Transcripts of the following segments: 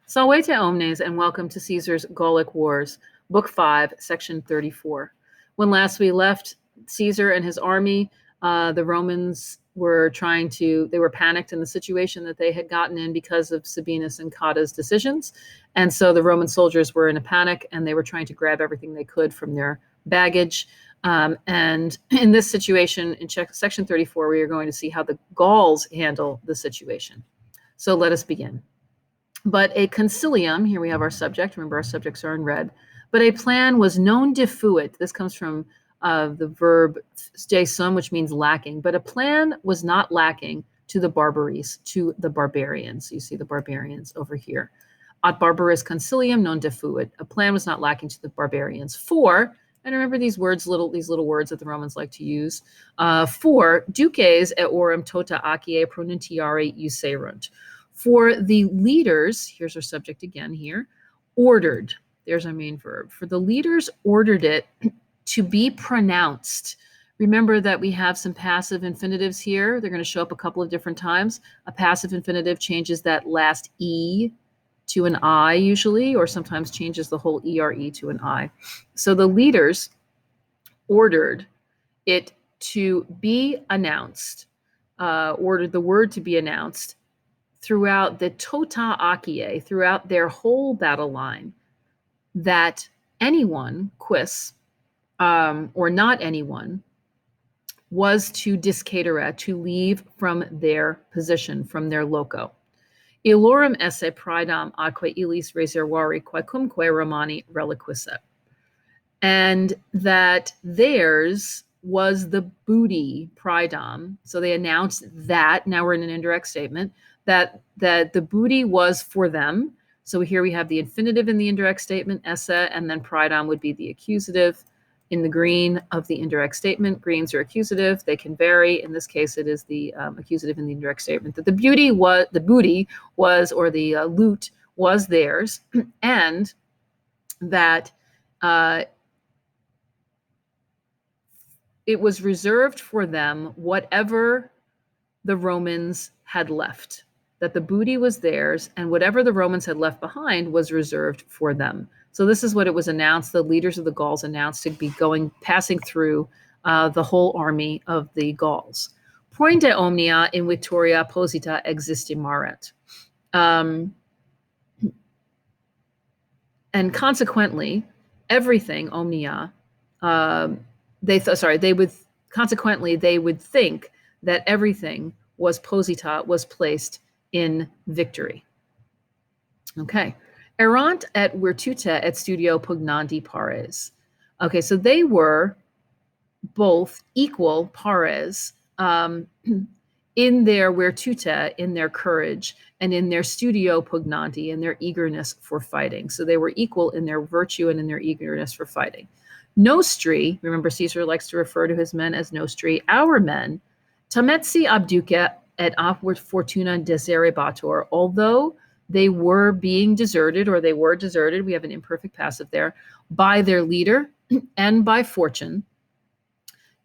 Salvete omnes, and welcome to Caesar's Gallic Wars, Book 5, Section 34. When last we left Caesar and his army, the Romans were they were panicked in the situation that they had gotten in because of Sabinus and Cotta's decisions. And so the Roman soldiers were in a panic and they were trying to grab everything they could from their baggage. And in this situation, in Section 34, we are going to see how the Gauls handle the situation. So let us begin. But a concilium, here we have our subject, remember our subjects are in red, but a plan was non defuit. This comes from the verb jesum, which means lacking, but a plan was not lacking to the barbaries, to the barbarians. You see the barbarians over here. At barbaris concilium non defuit. A plan was not lacking to the barbarians. And remember these little words that the Romans like to use. For duces eorum tota acie pronuntiare userunt. For the leaders, here's our subject again here, ordered, there's our main verb. For the leaders ordered it to be pronounced. Remember that we have some passive infinitives here. They're going to show up a couple of different times. A passive infinitive changes that last E to an I usually, or sometimes changes the whole ERE to an I. So the leaders ordered it to be announced, ordered the word to be announced throughout the tota acie, throughout their whole battle line, that anyone, quis, or not anyone, was to discadere, to leave from their position, from their loco. Illorum esse praedam atque illis reservari quacumque Romani reliquisse. And that theirs was the booty, praedam. So they announced that, now we're in an indirect statement, that the booty was for them. So here we have the infinitive in the indirect statement, esse, and then praedam would be the accusative in the green of the indirect statement. Greens are accusative. They can vary. In this case, it is the accusative in the indirect statement, that the booty was, or the loot was theirs, and that it was reserved for them whatever the Romans had left, that the booty was theirs, and whatever the Romans had left behind was reserved for them. So this is what it was announced. The leaders of the Gauls announced to be passing through the whole army of the Gauls. Pointe omnia in victoria posita existimaret. And consequently, everything omnia, they would think that everything was posita, was placed in victory. Okay. Erant et virtute et studio pugnandi pares. Okay, so they were both equal pares in their virtute, in their courage, and in their studio pugnandi, in their eagerness for fighting. So they were equal in their virtue and in their eagerness for fighting. Nostri, remember Caesar likes to refer to his men as nostri, our men, tametsi abduca et apud fortuna deserebator, although they were being deserted, or they were deserted, we have an imperfect passive there, by their leader and by fortune.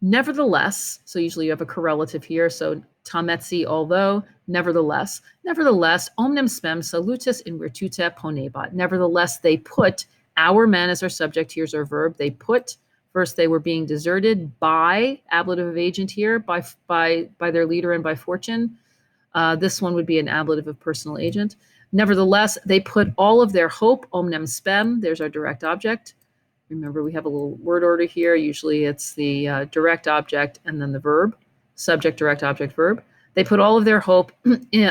Nevertheless, so usually you have a correlative here, so tametsi, although, nevertheless, omnem spem salutis in virtute ponebat. Nevertheless, they put our men as our subject, here's our verb, they put, first they were being deserted by, ablative of agent here, by their leader and by fortune. This one would be an ablative of personal agent. Nevertheless, they put all of their hope, omnem spem, there's our direct object. Remember, we have a little word order here. Usually it's the direct object and then the verb, subject, direct object, verb. They put all of their hope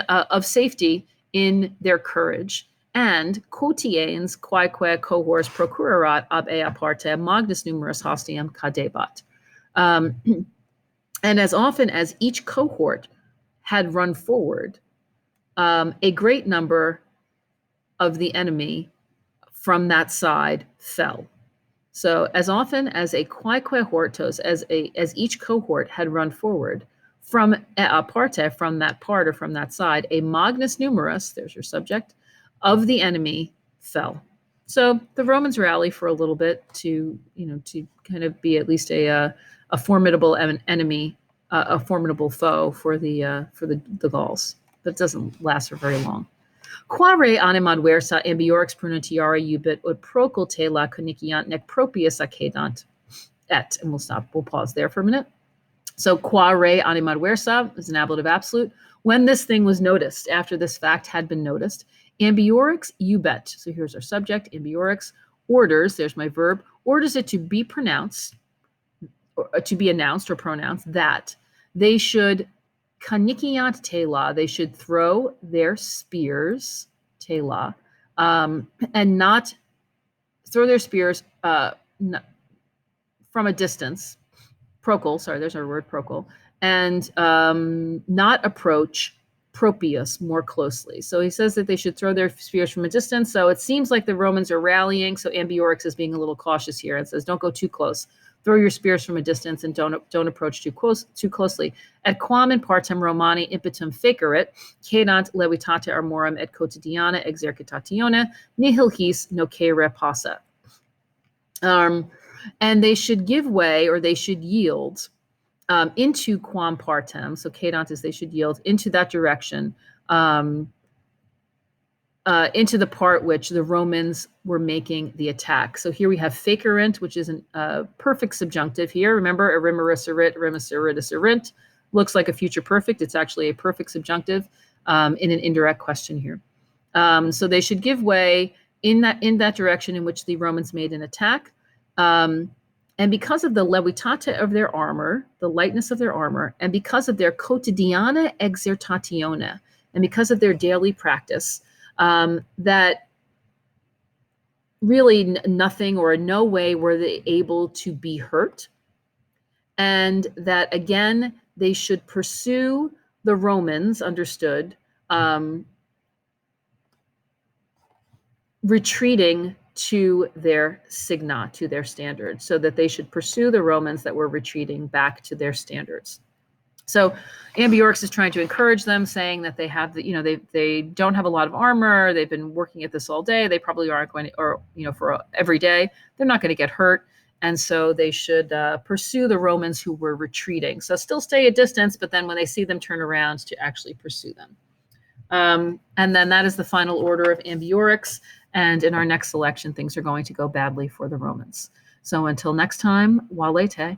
of safety in their courage. And quotiens quaeque cohors procurerat ab ea parte magnus numerus hostium cadebat. And as often as each cohort had run forward, a great number of the enemy from that side fell. So as often as a quaeque hortos, as each cohort had run forward from ea parte, from that part or from that side, a magnus numerus, there's your subject, of the enemy fell. So the Romans rally for a little bit to kind of be at least a formidable enemy, a formidable foe for the Gauls. But it doesn't last for very long. Quare animadversa ambiorix pronuntiara ubit ut procul tela coniciant nec propius accedant et. And we'll pause there for a minute. So quare animadversa is an ablative absolute. When this thing was noticed, after this fact had been noticed, ambiorix ubet. So here's our subject, ambiorix orders, there's my verb, orders it to be pronounced, or to be announced or pronounced that they should kaniciant tela, they should throw their spears, tela, and not throw their spears from a distance, procul, sorry, there's our word procul, and not approach propius more closely. So he says that they should throw their spears from a distance. So it seems like the Romans are rallying. So ambiorix is being a little cautious here and says, don't go too close. Throw your spears from a distance and don't approach too closely. Et quam in partem Romani impetum fecerit, cedant levitate armorum et quotidiana exercitatione, nihil his nocere passa. And they should give way, or they should yield into quam partem. So cedant is they should yield into that direction, into the part which the Romans were making the attack. So here we have facerint, which is a perfect subjunctive here. Remember, erimeris erit, erimis eritis erint. Looks like a future perfect. It's actually a perfect subjunctive in an indirect question here. So they should give way in that direction in which the Romans made an attack. And because of the levitate of their armor, the lightness of their armor, and because of their quotidiana exertatione, and because of their daily practice, that really nothing or in no way were they able to be hurt. And that, again, they should pursue the Romans, understood, retreating to their signa, to their standards, so that they should pursue the Romans that were retreating back to their standards. So ambiorix is trying to encourage them, saying that they have they don't have a lot of armor. They've been working at this all day. They probably aren't going to, or for every day, they're not going to get hurt. And so they should pursue the Romans who were retreating. So still stay a distance, but then when they see them turn around, to actually pursue them. And then that is the final order of ambiorix. And in our next selection, things are going to go badly for the Romans. So until next time, walete.